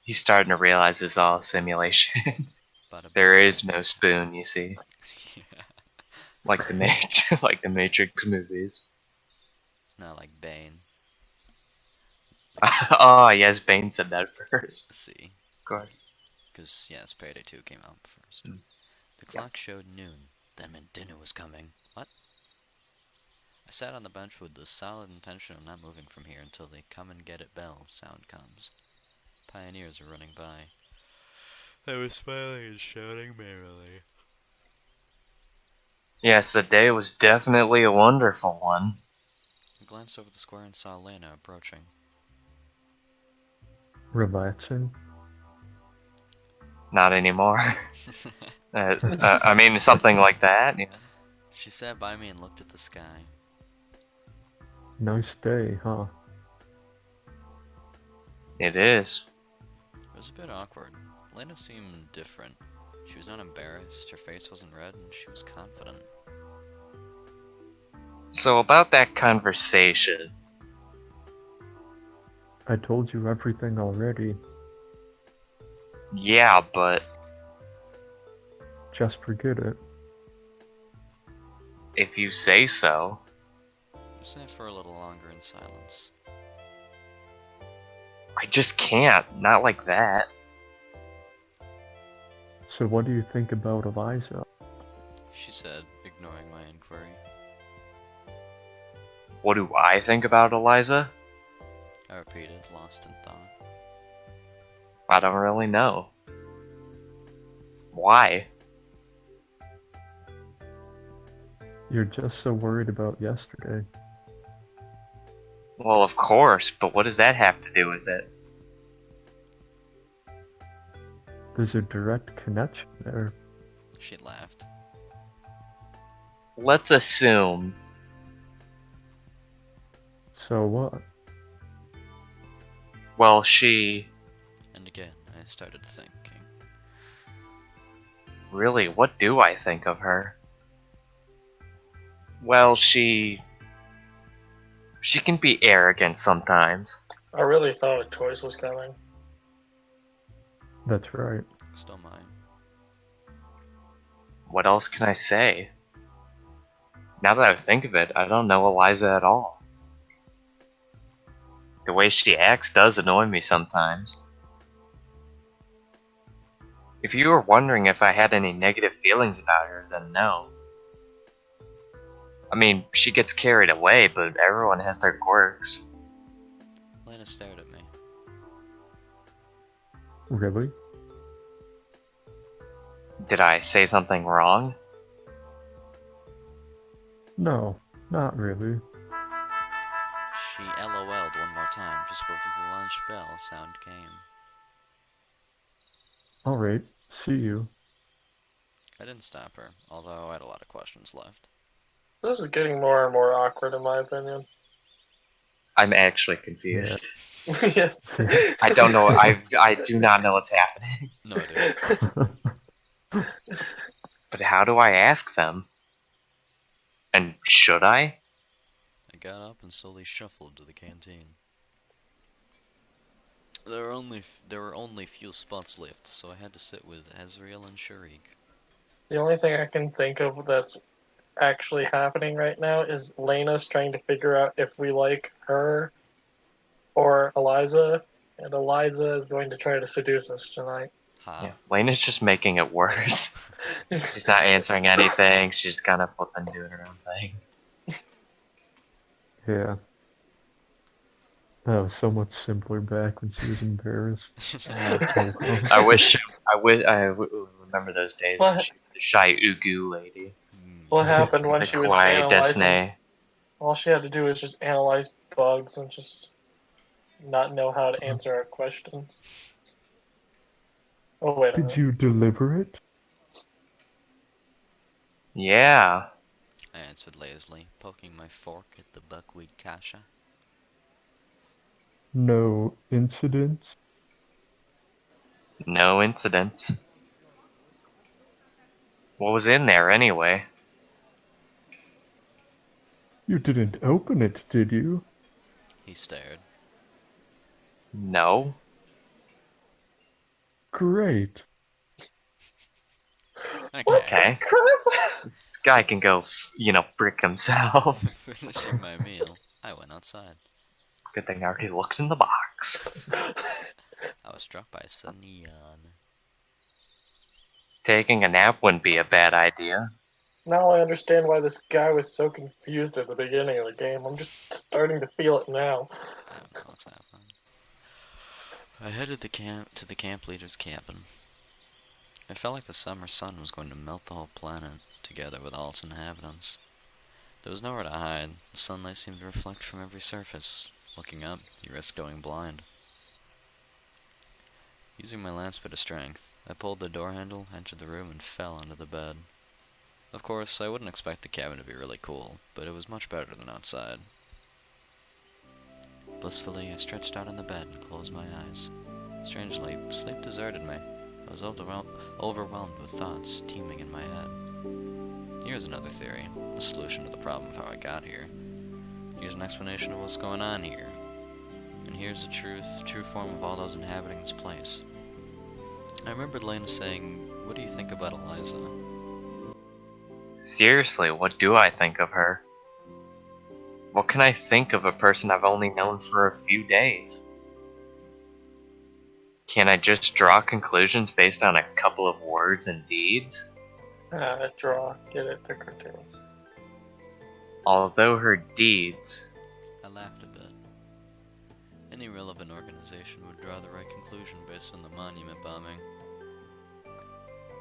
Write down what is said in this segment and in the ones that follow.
He's starting to realize it's all a simulation. Bada There bing, is bada no boom. spoon, you see, Yeah. like the like the Matrix movies. Not like Bane. The Oh yes, Bane said that first. see, Of course. because yes, Payday 2 came out first. Mm. The Yep. clock showed noon. That meant dinner was coming. What? I sat on the bench with the solid intention of not moving from here until the come and get it bell sound comes. Pioneers are running by. I was smiling and shouting merrily. Yes, the day was definitely a wonderful one. I glanced over the square and saw Lena approaching. Relaxing. Not anymore. I mean, something like that. You know? She sat by me and looked at the sky. Nice day, huh? It is. It was a bit awkward. Lena seemed different. She was not embarrassed, her face wasn't red, and she was confident. So about that conversation. I told you everything already. Yeah, but Just forget it. if you say so. We sat for a little longer in silence. I just can't. Not like that. So what do you think about Alisa? She said, ignoring my inquiry. What do I think about Eliza? I repeated, lost in thought. I don't really know. Why? You're just so worried about yesterday. Well, of course, but what does that have to do with it? There's a direct connection there. She laughed. Let's assume. So what? Well, she. And again, I started thinking. Really, what do I think of her? Well, she. She can be arrogant sometimes. I really thought a choice was coming. That's right. Still mine. What else can I say? Now that I think of it, I don't know Eliza at all. The way she acts does annoy me sometimes. If you were wondering if I had any negative feelings about her, then no. I mean, she gets carried away, but everyone has their quirks. Lena stared at me. Really? Did I say something wrong? No, not really. She LOL'd one more time just before the lunch bell sound came. Alright, see you. I didn't stop her, although I had a lot of questions left. This is getting more and more awkward, in my opinion. I'm actually Yeah. confused. Yes. I don't know. I do not know what's happening. No idea. But how do I ask them? And should I? I got up and slowly shuffled to the canteen. There were only few spots left, so I had to sit with Azrael and Sharik. The only thing I can think of that's actually happening right now is Lena's trying to figure out if we like her or Eliza, and Eliza is going to try to seduce us tonight. Ha. Yeah, Lena's just making it worse. She's not answering anything. She's just kind of flipping, doing her own thing. Yeah. That was so much simpler back when she was embarrassed. Oh well. I wish. Remember those days when What she was the shy Ugu lady, what Yeah. happened when the she was kawaii analyzing? Desne. All she had to do was just analyze bugs and just not know how to answer our questions. Oh wait a Did minute. you deliver it? Yeah. I answered lazily, poking my fork at the buckwheat kasha. No incidents? No incidents. What was in there anyway? You didn't open it, did you? He stared. No. Great. What Okay. the Okay. crap? This guy can go, brick himself. Finishing my meal, I went outside. Good thing I already looked in the box. I was struck by a sudden yawn. Taking a nap wouldn't be a bad idea. Now I understand why this guy was so confused at the beginning of the game. I'm just starting to feel it now. I don't know what's happening. I headed to the camp leader's cabin. It felt like the summer sun was going to melt the whole planet together with all its inhabitants. There was nowhere to hide. The sunlight seemed to reflect from every surface. Looking up, you risked going blind. Using my last bit of strength, I pulled the door handle, entered the room, and fell onto the bed. Of course, I wouldn't expect the cabin to be really cool, but it was much better than outside. Blissfully, I stretched out on the bed and closed my eyes. Strangely, sleep deserted me. I was overwhelmed with thoughts teeming in my head. Here's another theory, a solution to the problem of how I got here. Here's an explanation of what's going on here. And here's the true form of all those inhabiting this place. I remembered Lena saying, "What do you think about Alisa?" Seriously, what do I think of her? What can I think of a person I've only known for a few days? Can I just draw conclusions based on a couple of words and deeds? Draw. Get it, the cartoons. Although her deeds... I laughed a bit. Any relevant organization would draw the right conclusion based on the monument bombing.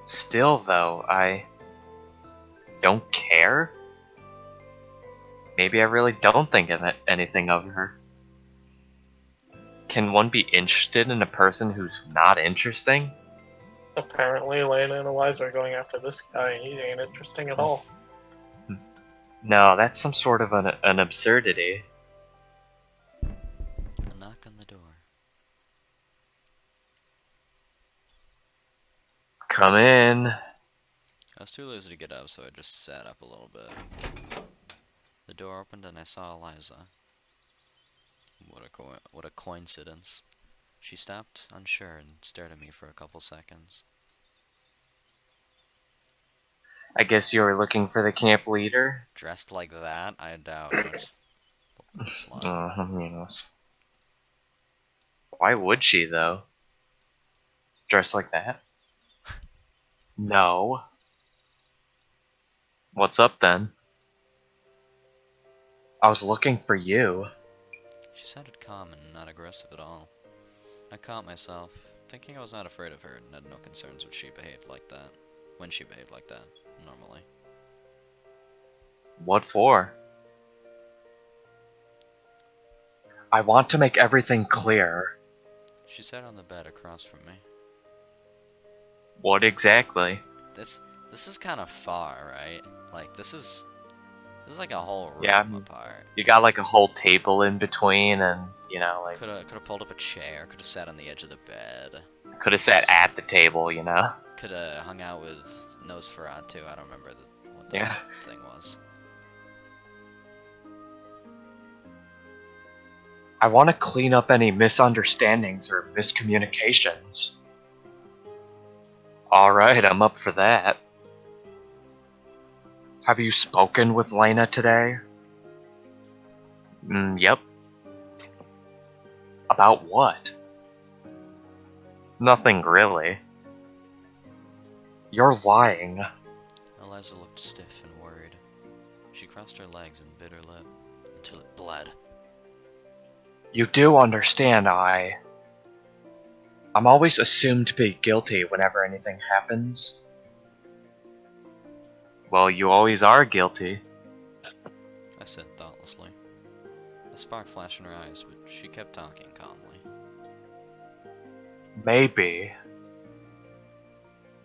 Still, though, I don't care? Maybe I really don't think of anything of her. Can one be interested in a person who's not interesting? Apparently, Lena and Eliza are going after this guy, and he ain't interesting at all. No, that's some sort of an absurdity. A knock on the door. Come in. I was too lazy to get up, so I just sat up a little bit. The door opened and I saw Eliza. What a coincidence. She stopped, unsure, and stared at me for a couple seconds. I guess you were looking for the camp leader? Dressed like that? I doubt it. Slut. Yes. Why would she, though? Dress like that? No. What's up, then? I was looking for you. She sounded calm and not aggressive at all. I caught myself, thinking I was not afraid of her and had no concerns when she behaved like that. Normally. What for? I want to make everything clear. She sat on the bed across from me. What exactly? This is kind of far, right? Like, this is like a whole room Yeah, apart. you got like a whole table in between, and like Could have pulled up a chair. Could have sat on the edge of the bed. could have sat at the table, Could have hung out with Nosferatu. I don't remember what the Yeah. thing was. I want to clean up any misunderstandings or miscommunications. Alright, I'm up for that. Have you spoken with Lena today? Yep. About what? Nothing really. You're lying. Eliza looked stiff and worried. She crossed her legs and bit her lip until it bled. You do understand I'm always assumed to be guilty whenever anything happens. Well, you always are guilty. I said thoughtlessly. A spark flashed in her eyes, but she kept talking calmly. Maybe.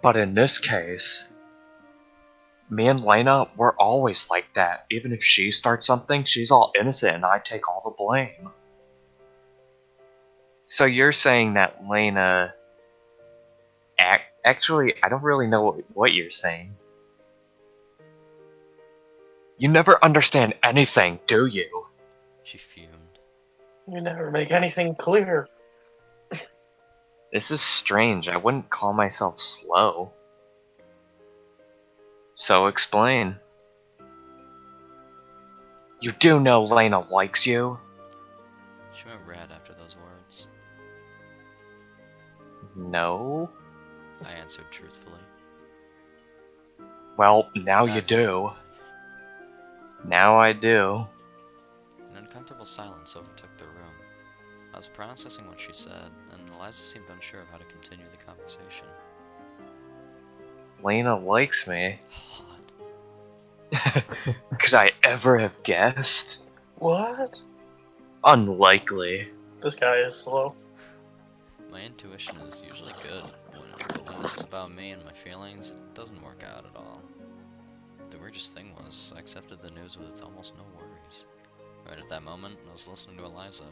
But in this case, me and Lena, we're always like that. Even if she starts something, she's all innocent and I take all the blame. So you're saying that Lena... Actually, I don't really know what you're saying. You never understand anything, do you? She fumed. You never make anything clear. This is strange. I wouldn't call myself slow. So explain. You do know Lena likes you? She went red after those words. No? I answered truthfully. Well, now you Okay. do. Now I do. An uncomfortable silence overtook the room. I was processing what she said, and Eliza seemed unsure of how to continue the conversation. Lena likes me. Hot. Could I ever have guessed? What? Unlikely. This guy is slow. My intuition is usually good, but when it's about me and my feelings, it doesn't work out at all. The weirdest thing was, I accepted the news with almost no worries. Right at that moment, I was listening to Eliza.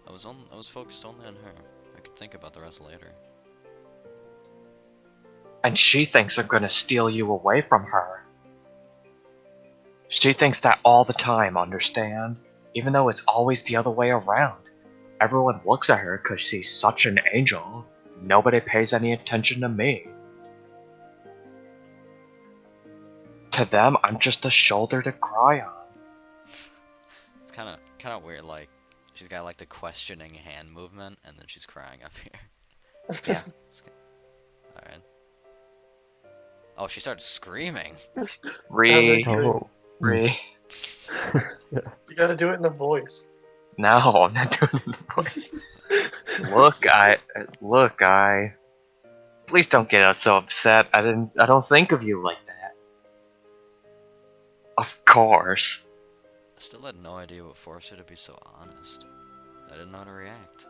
I was focused only on her. I could think about the rest later. And she thinks I'm gonna steal you away from her. She thinks that all the time, understand? Even though it's always the other way around. Everyone looks at her because she's such an angel. Nobody pays any attention to me. To them, I'm just a shoulder to cry on. It's kind of weird. Like she's got like the questioning hand movement, and then she's crying up here. Yeah. All right. Oh, she starts screaming. Re. Oh. Re. You gotta do it in the voice. No, I'm not doing it. Look, I. Please don't get so upset. I don't think of you like that. Of course. I still had no idea what forced her to be so honest. I didn't know how to react.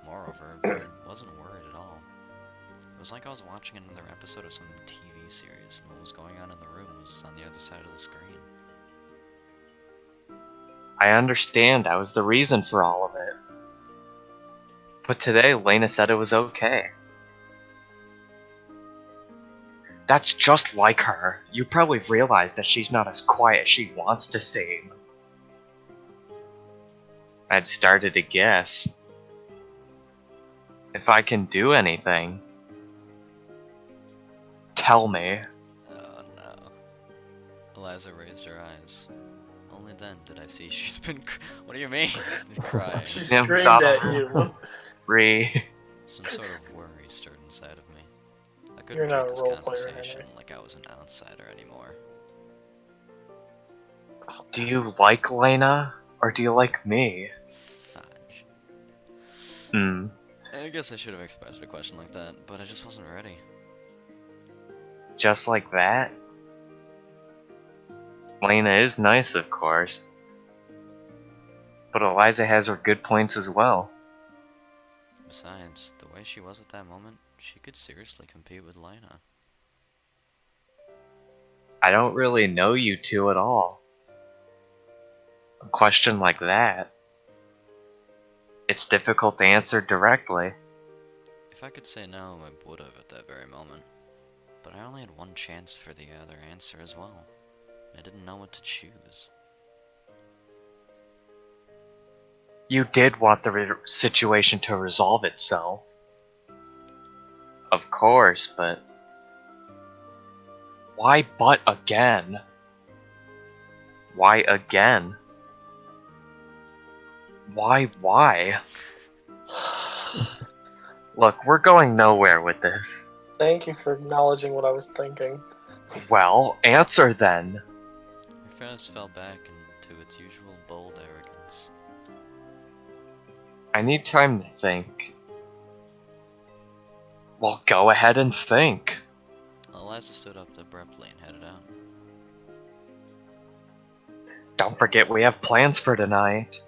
Moreover, I wasn't worried at all. It was like I was watching another episode of some TV series, and what was going on in the room was on the other side of the screen. I understand that was the reason for all of it. But today, Lena said it was okay. That's just like her. You probably realize that she's not as quiet as she wants to seem. I'd started to guess. If I can do anything, tell me. Oh no. Eliza raised her eyes. Only then did I see she's been. What do you mean? Crying. She Yeah, screamed at you. Re. Some sort of worry stirred inside of me. I You're couldn't not treat a this role player, conversation Henry. like I was an outsider anymore. Do you like Lena? Or do you like me? Fudge. Hmm. I guess I should have expected a question like that, but I just wasn't ready. Just like that? Lena is nice, of course. But Eliza has her good points as well. Besides, the way she was at that moment, she could seriously compete with Lena. I don't really know you two at all. A question like that, it's difficult to answer directly. If I could say no, I would have at that very moment. But I only had one chance for the other answer as well. I didn't know what to choose. You did want the situation to resolve itself. Of course, but... Why but again? Why again? Why? Look, we're going nowhere with this. Thank you for acknowledging what I was thinking. Well, answer then. Her face fell back into its usual bold arrogance. I need time to think. Well, go ahead and think. Eliza stood up abruptly and headed out. Don't forget we have plans for tonight.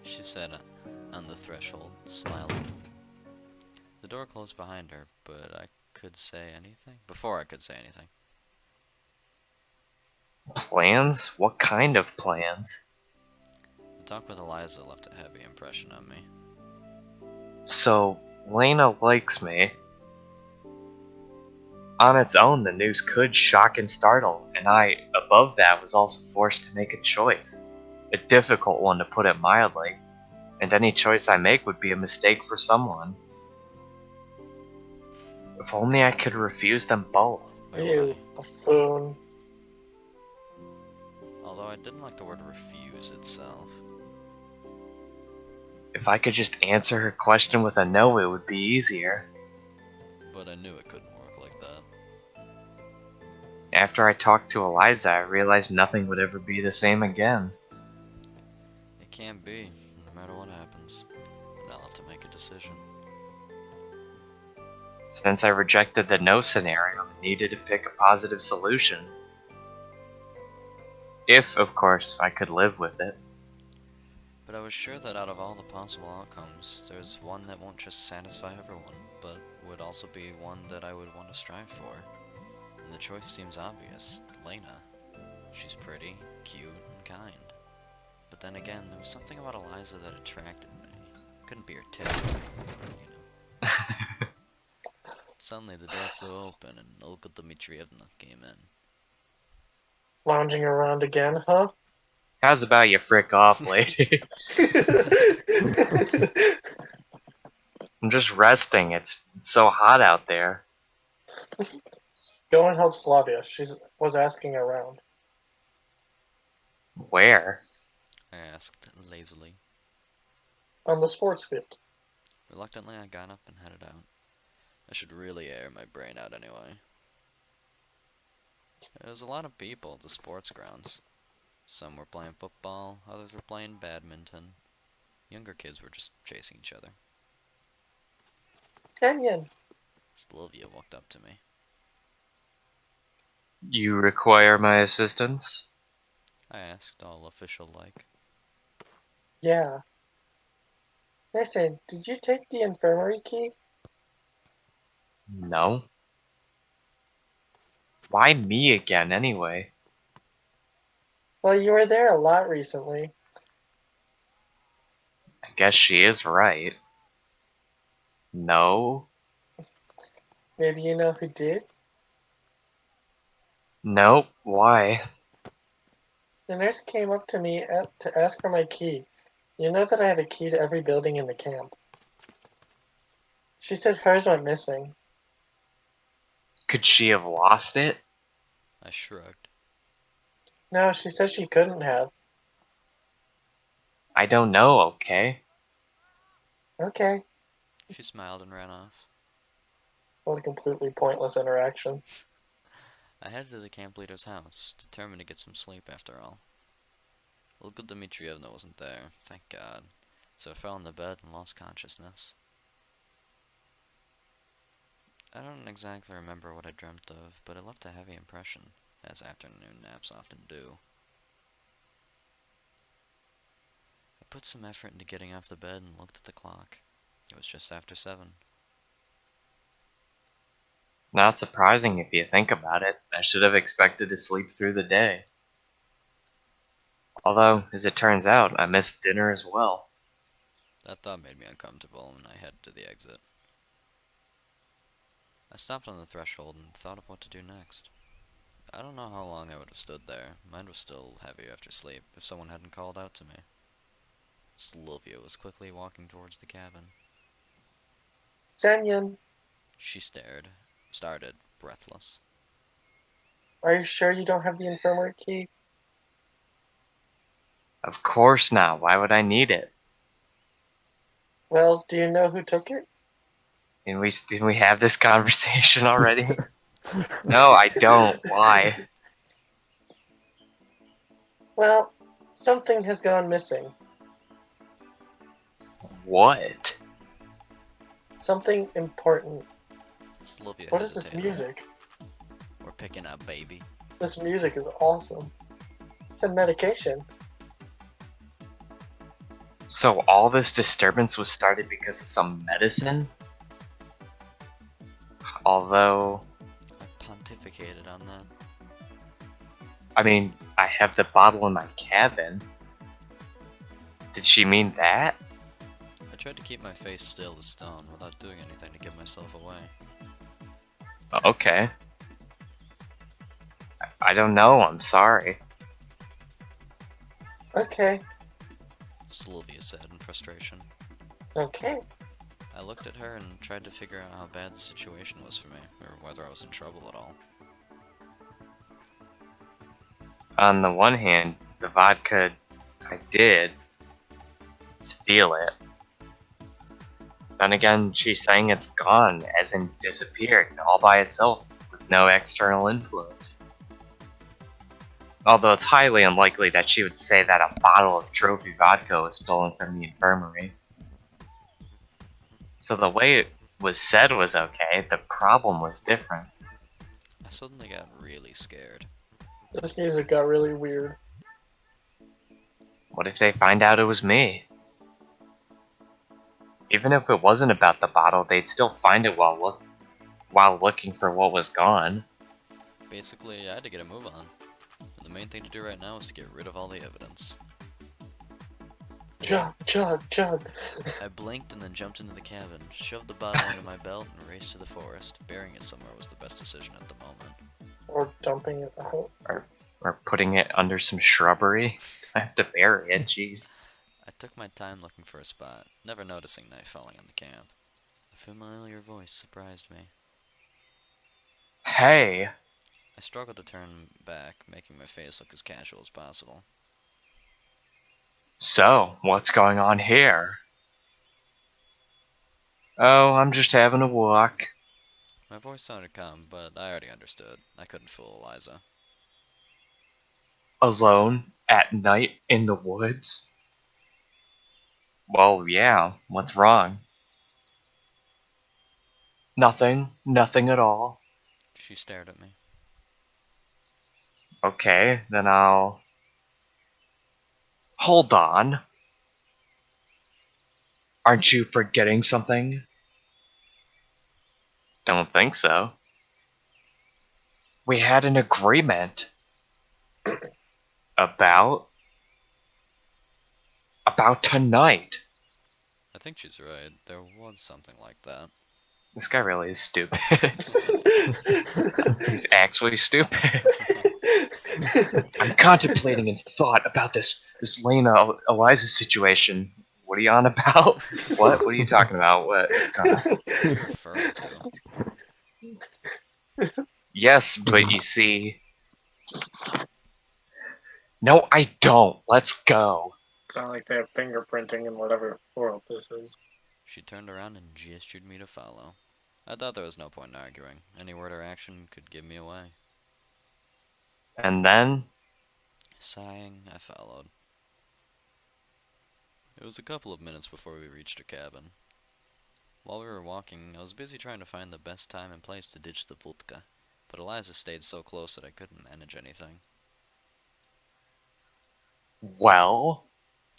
She said on the threshold, smiling. The door closed behind her, but I could say anything? Before I could say anything. Plans? What kind of plans? The talk with Eliza left a heavy impression on me. So, Lena likes me. On its own, the news could shock and startle, and I, above that, was also forced to make a choice. A difficult one, to put it mildly, and any choice I make would be a mistake for someone. If only I could refuse them both. Wait, You why? buffoon. Although I didn't like the word refuse itself. If I could just answer her question with a no, it would be easier. But I knew it couldn't work like that. After I talked to Alisa, I realized nothing would ever be the same again. It can't be, no matter what happens. And I'll have to make a decision. Since I rejected the no scenario, I needed to pick a positive solution. If, of course, I could live with it. But I was sure that out of all the possible outcomes, there's one that won't just satisfy everyone, but would also be one that I would want to strive for. And the choice seems obvious, Lena. She's pretty, cute, and kind. But then again, there was something about Alisa that attracted me. Couldn't be her tits or anything, you know. Suddenly the door flew open and Olga Dmitrievna came in. Lounging around again, huh? How's about you frick off, lady? I'm just resting. It's so hot out there. Go and help Slavia. She was asking around. Where? I asked lazily. On the sports field. Reluctantly, I got up and headed out. I should really air my brain out anyway. There was a lot of people at the sports grounds. Some were playing football, others were playing badminton. Younger kids were just chasing each other. Kenyon. Sylvia walked up to me. You require my assistance? I asked, all official-like. Yeah. Listen, did you take the infirmary key? No. Why me again, anyway? Well, you were there a lot recently. I guess she is right. No? Maybe you know who did? Nope. Why? The nurse came up to me to ask for my key. You know that I have a key to every building in the camp. She said hers went missing. Could she have lost it? I shrugged. No, she said she couldn't have. I don't know, okay? Okay. She smiled and ran off. What a completely pointless interaction. I headed to the camp leader's house, determined to get some sleep after all. Olga Dmitrievna wasn't there, thank God, so I fell on the bed and lost consciousness. I don't exactly remember what I dreamt of, but it left a heavy impression, as afternoon naps often do. I put some effort into getting off the bed and looked at the clock. It was just after 7. Not surprising if you think about it. I should have expected to sleep through the day. Although, as it turns out, I missed dinner as well. That thought made me uncomfortable, and I headed to the exit. I stopped on the threshold and thought of what to do next. I don't know how long I would have stood there. Mind was still heavy after sleep, if someone hadn't called out to me. Sylvia was quickly walking towards the cabin. Semyon, She started, breathless. are you sure you don't have the infirmary key? Of course not. Why would I need it? Well, do you know who took it? Can we have this conversation already? No, I don't. Why? Well, something has gone missing. What? Something important. Sylvia What is this hesitated. music? We're picking up, baby. This music is awesome. It's a medication. So all this disturbance was started because of some medicine? Although, I pontificated on that. I mean, I have the bottle in my cabin. Did she mean that? I tried to keep my face still as stone without doing anything to give myself away. Okay. I don't know, I'm sorry. Okay. Sylvia said in frustration. Okay. I looked at her and tried to figure out how bad the situation was for me, or whether I was in trouble at all. On the one hand, the vodka, I did steal it. Then again, she's saying it's gone, as in disappeared, all by itself, with no external influence. Although it's highly unlikely that she would say that a bottle of trophy vodka was stolen from the infirmary. So the way it was said was okay, the problem was different. I suddenly got really scared. This music got really weird. What if they find out it was me? Even if it wasn't about the bottle, they'd still find it while looking for what was gone. Basically, I had to get a move on. And the main thing to do right now is to get rid of all the evidence. Chug, chug, chug. I blinked and then jumped into the cabin, shoved the bottle into my belt, and raced to the forest. Burying it somewhere was the best decision at the moment. Or dumping it out. Or putting it under some shrubbery. I have to bury it, jeez. I took my time looking for a spot, never noticing night falling on the camp. A familiar voice surprised me. Hey! I struggled to turn back, making my face look as casual as possible. So, what's going on here? Oh, I'm just having a walk. My voice sounded calm, but I already understood. I couldn't fool Alisa. Alone? At night? In the woods? Well, yeah, what's wrong? Nothing. Nothing at all. She stared at me. Okay, then I'll... Hold on. Aren't you forgetting something? Don't think so. We had an agreement. About tonight. I think she's right. There was something like that. This guy really is stupid. He's actually stupid. I'm contemplating in thought about this Lena Eliza situation. What are you on about? What? What are you talking about? What? What are you referring to? Yes, but you see... No, I don't. Let's go. Sound like they have fingerprinting in whatever world this is. She turned around and gestured me to follow. I thought there was no point in arguing. Any word or action could give me away. And then... Sighing, I followed. It was a couple of minutes before we reached her cabin. While we were walking, I was busy trying to find the best time and place to ditch the vodka, but Eliza stayed so close that I couldn't manage anything. Well...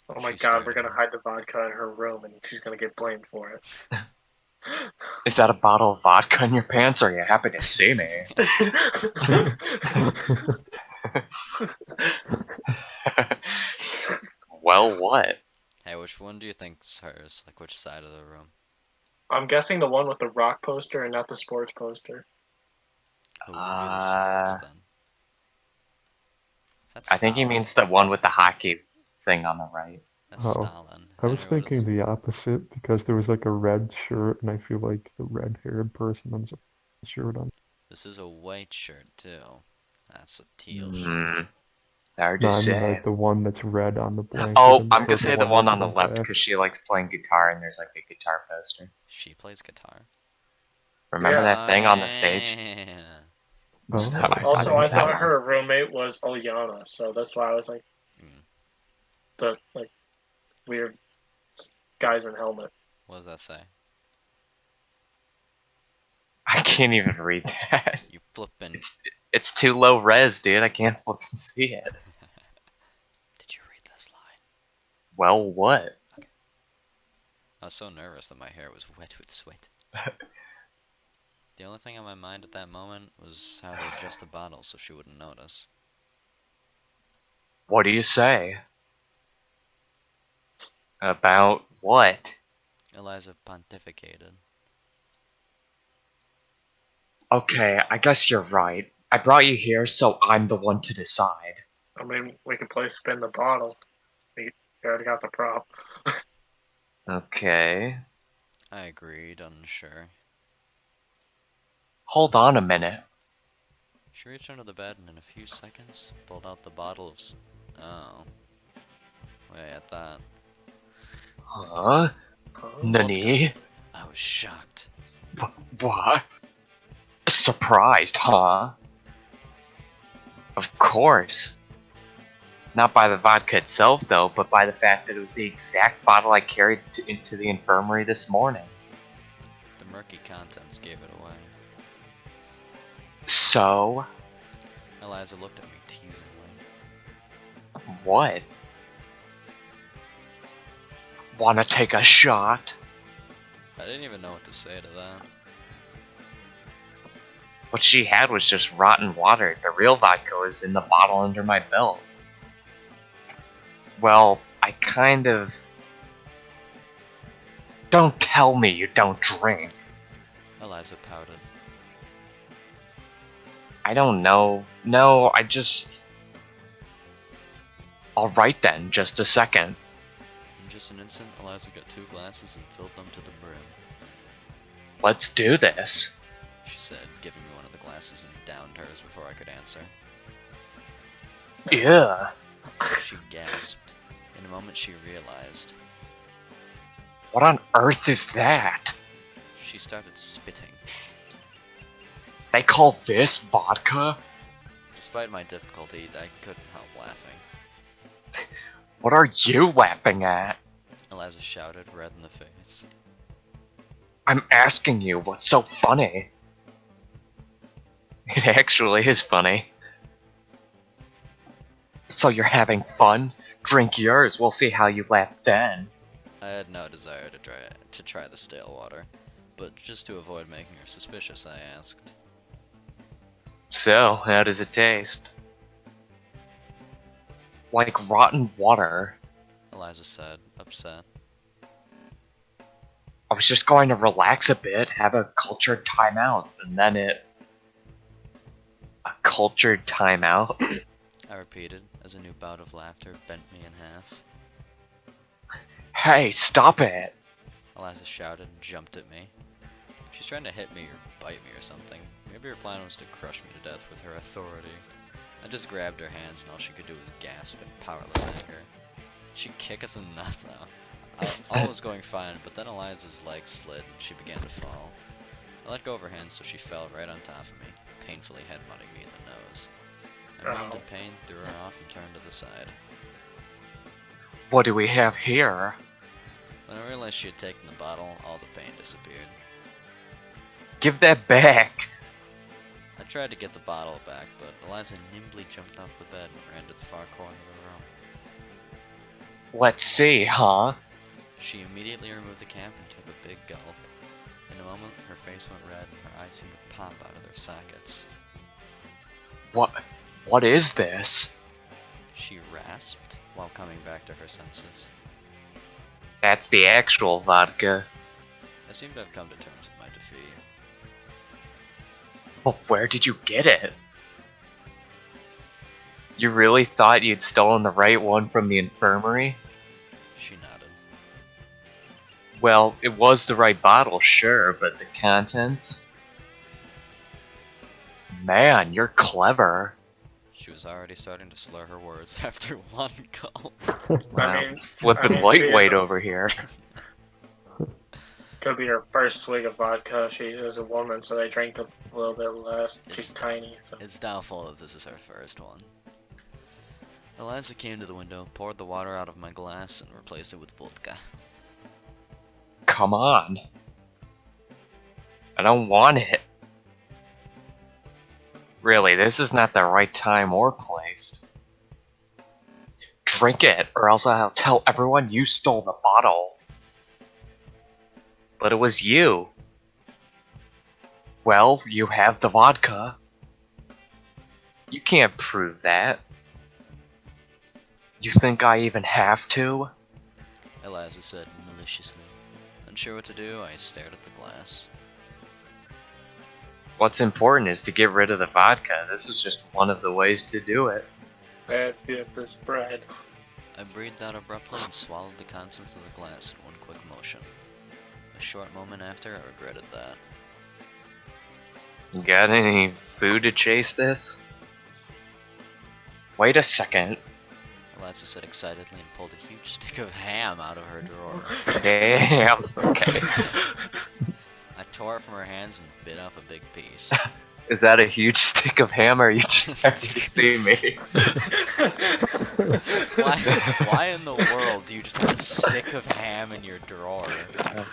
Oh my She god, stared we're at gonna me. hide the vodka in her room and she's gonna get blamed for it. Is that a bottle of vodka in your pants? Or are you happy to see me? Well, what? Hey, which one do you think's hers? Like, which side of the room? I'm guessing the one with the rock poster and not the sports poster. Who would be the sports, then? That's I think he Stalin. means the one with the hockey thing on the right. That's Oh, Stalin. I was Henry, what thinking is... the opposite because there was like a red shirt, and I feel like the red-haired person has a shirt on. This is a white shirt, too. That's a teal shirt. Hmm. Hard No, to I mean say. like the one that's red on the blanket Oh, and the I'm gonna purple say the one one that's on the in left back. because she likes playing guitar and there's like a guitar poster. She plays guitar. Remember Yeah. that thing on the stage? Yeah. Oh, No, I thought Also, it I was that thought one. her roommate was Olyana, so that's why I was like, Mm. the like weird guys in helmet. What does that say? I can't even read that. You flippin'. It's too low res, dude. I can't fucking see it. Did you read this line? Well, what? Okay. I was so nervous that my hair was wet with sweat. The only thing on my mind at that moment was how to adjust the bottle so she wouldn't notice. What do you say? About what? Eliza pontificated. Okay, I guess you're right. I brought you here, so I'm the one to decide. I mean, we could play spin the bottle. We already got the prop. Okay. I agreed, unsure. Hold on a minute. She reached under the bed and in a few seconds pulled out the bottle of oh. Wait, I thought... Huh? Nani? I was shocked. What? Surprised, huh? Of course. Not by the vodka itself, though, but by the fact that it was the exact bottle I carried into the infirmary this morning. The murky contents gave it away. So? Eliza looked at me teasingly. What? Wanna take a shot? I didn't even know what to say to that. What she had was just rotten water. The real vodka was in the bottle under my belt. Well, I kind of... Don't tell me you don't drink. Eliza pouted. I don't know. No, I just... Alright then, just a second. In just an instant, Eliza got 2 glasses and filled them to the brim. Let's do this. She said, giving me one of the glasses and downed hers before I could answer. Yeah. She gasped. In a moment she realized. What on earth is that? She started spitting. They call this vodka? Despite my difficulty, I couldn't help laughing. What are you laughing at? Eliza shouted, red in the face. I'm asking you, what's so funny? It actually is funny. So you're having fun? Drink yours, we'll see how you laugh then. I had no desire to try the stale water, but just to avoid making her suspicious, I asked. So, how does it taste? Like rotten water. Eliza said, upset. I was just going to relax a bit, have a cultured timeout, and then it... A cultured timeout? I repeated, as a new bout of laughter bent me in half. Hey, stop it! Eliza shouted and jumped at me. She's trying to hit me or bite me or something. Maybe her plan was to crush me to death with her authority. I just grabbed her hands and all she could do was gasp in powerless anger. She'd kick us in the nuts now. All was going fine, but then Eliza's legs slid and she began to fall. I let go of her hands so she fell right on top of me, painfully headbutting me in the nose. I moaned in pain, threw her off, and turned to the side. What do we have here? When I realized she had taken the bottle, all the pain disappeared. Give that back! I tried to get the bottle back, but Eliza nimbly jumped off the bed and ran to the far corner of the room. Let's see, huh? She immediately removed the cap and took a big gulp. In a moment, her face went red and her eyes seemed to pop out of their sockets. What is this? She rasped while coming back to her senses. That's the actual vodka. I seemed to have come to terms with my defeat. Well, where did you get it? You really thought you'd stolen the right one from the infirmary? She nodded. Well, it was the right bottle, sure, but the contents? Man, you're clever. She was already starting to slur her words after one gulp. Wow, flippin' lightweight over here. Could be her first swig of vodka. She is a woman, so they drink a little bit less. She's tiny. So. It's doubtful that this is her first one. Eliza came to the window, poured the water out of my glass, and replaced it with vodka. Come on. I don't want it. Really, this is not the right time or place. Drink it, or else I'll tell everyone you stole the bottle. But it was you. Well, you have the vodka. You can't prove that. You think I even have to? Eliza said maliciously. Unsure what to do, I stared at the glass. What's important is to get rid of the vodka. This is just one of the ways to do it. Let's get this bread. I breathed out abruptly and swallowed the contents of the glass in one quick motion. A short moment after, I regretted that. You got any food to chase this? Wait a second. Alisa said excitedly and pulled a huge stick of ham out of her drawer. Damn. Okay. I tore it from her hands and bit off a big piece. Is that a huge stick of ham, or are you just happy to see me? Why in the world do you just have a stick of ham in your drawer?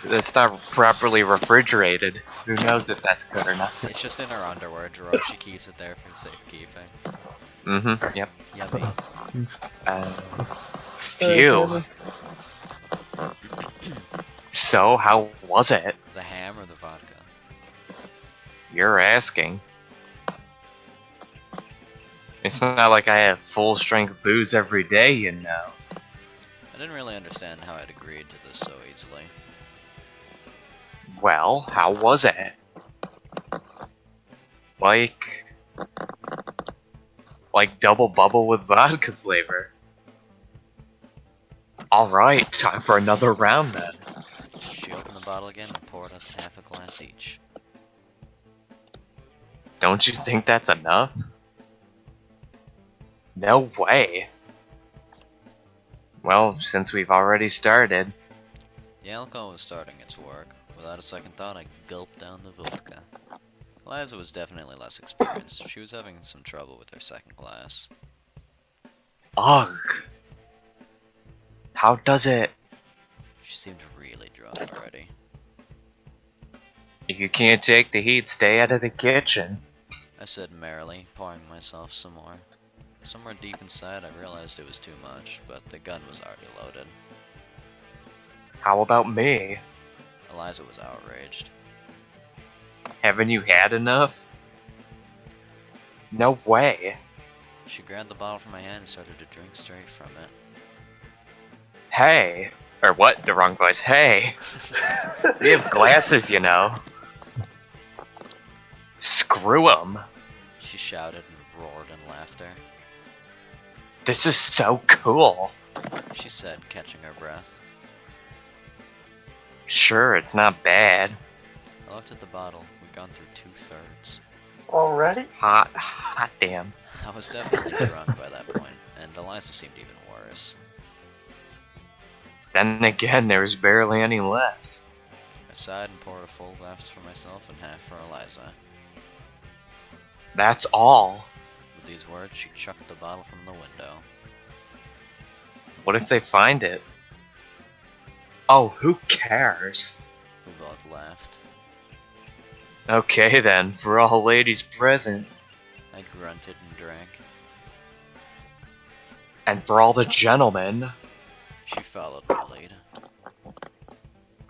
It's not properly refrigerated. Who knows if that's good or not? It's just in her underwear drawer. She keeps it there for safekeeping. Mm-hmm. Yep. Yummy. Phew. So, how was it? The ham or the vodka? You're asking. It's not like I have full strength booze every day, you know. I didn't really understand how I'd agreed to this so easily. Well, how was it? Like double bubble with vodka flavor. Alright, time for another round then. She opened the bottle again and poured us half a glass each. Don't you think that's enough? No way. Well, since we've already started. The alcohol was starting its work. Without a second thought, I gulped down the vodka. Liza was definitely less experienced. She was having some trouble with her second glass. Ugh. How does it? She seemed really drunk already. If you can't take the heat, stay out of the kitchen. I said merrily, pouring myself some more. Somewhere deep inside, I realized it was too much, but the gun was already loaded. How about me? Alisa was outraged. Haven't you had enough? No way. She grabbed the bottle from my hand and started to drink straight from it. Hey. Or what? The wrong voice. Hey. We have glasses, you know. Screw 'em. She shouted and roared in laughter. This is so cool. She said, catching her breath. Sure, it's not bad. I looked at the bottle. We'd gone through 2/3. Already? Hot damn. I was definitely drunk by that point, and Alisa seemed even worse. Then again, there's barely any left. I sighed and poured a full glass for myself and half for Alisa. That's all. With these words, she chucked the bottle from the window. What if they find it? Oh, who cares? We both laughed. Okay then, for all ladies present, I grunted and drank. and for all the gentlemen, She followed my lead.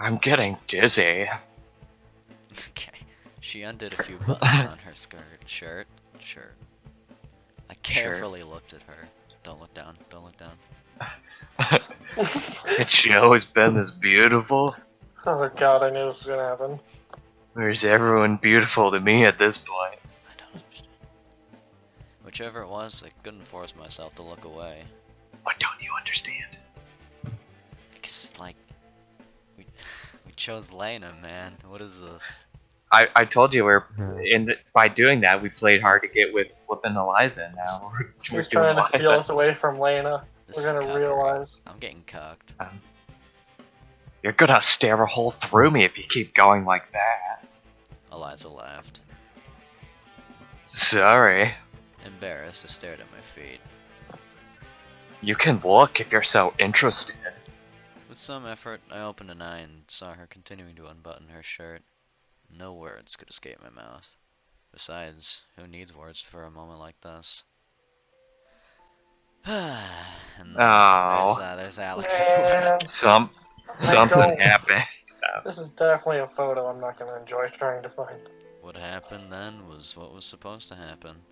I'm getting dizzy. Okay. She undid a few buttons on her shirt. I carefully looked at her. Don't look down. Don't look down. Had she always been this beautiful? Oh god, I knew this was gonna happen. Or is everyone beautiful to me at this point? I don't understand. Whichever it was, I couldn't force myself to look away. What don't you understand? Because, like, we chose Lena, man. What is this? I told you by doing that we played hard to get with flipping Alisa. Now we're She's doing trying to steal Liza. us away from Lena. This We're is gonna cuckery. realize. I'm getting cucked. You're gonna stare a hole through me if you keep going like that. Alisa laughed. Sorry. Embarrassed, I stared at my feet. You can look if you're so interested. With some effort, I opened an eye and saw her continuing to unbutton her shirt. No words could escape my mouth. Besides, who needs words for a moment like this? And Oh. there's Alex's work. Something happened. This is definitely a photo I'm not gonna enjoy trying to find. What happened then was what was supposed to happen.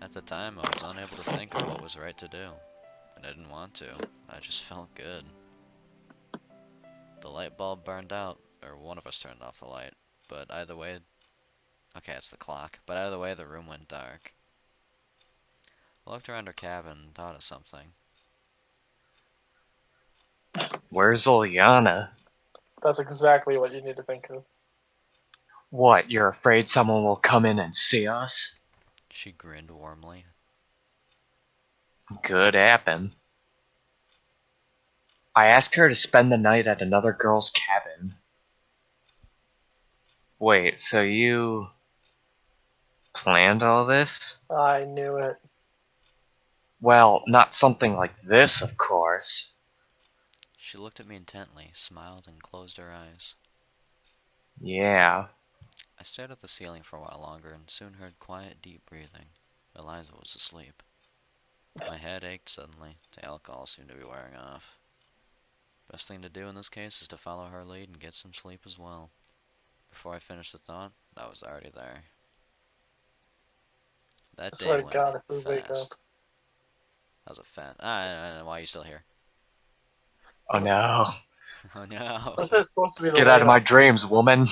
At the time, I was unable to think of what was right to do. And I didn't want to. I just felt good. The light bulb burned out, or one of us turned off the light. But either way... Okay, it's the clock. But either way, the room went dark. I looked around her cabin and thought of something. Where's Ileana? That's exactly what you need to think of. What, you're afraid someone will come in and see us? She grinned warmly. Could happen. I asked her to spend the night at another girl's cabin. Wait, so you planned all this? I knew it. Well, not something like this, of course. She looked at me intently, smiled, and closed her eyes. Yeah. I stared at the ceiling for a while longer and soon heard quiet, deep breathing. Eliza was asleep. My head ached suddenly. The alcohol seemed to be wearing off. Best thing to do in this case is to follow her lead and get some sleep as well. Before I finished the thought, I was already there. I That day swear to went God, if we wake up. fast. That was a fat. I don't know why are you still here. Oh no. Oh no. This is supposed to be the Get out of my later. dreams, woman.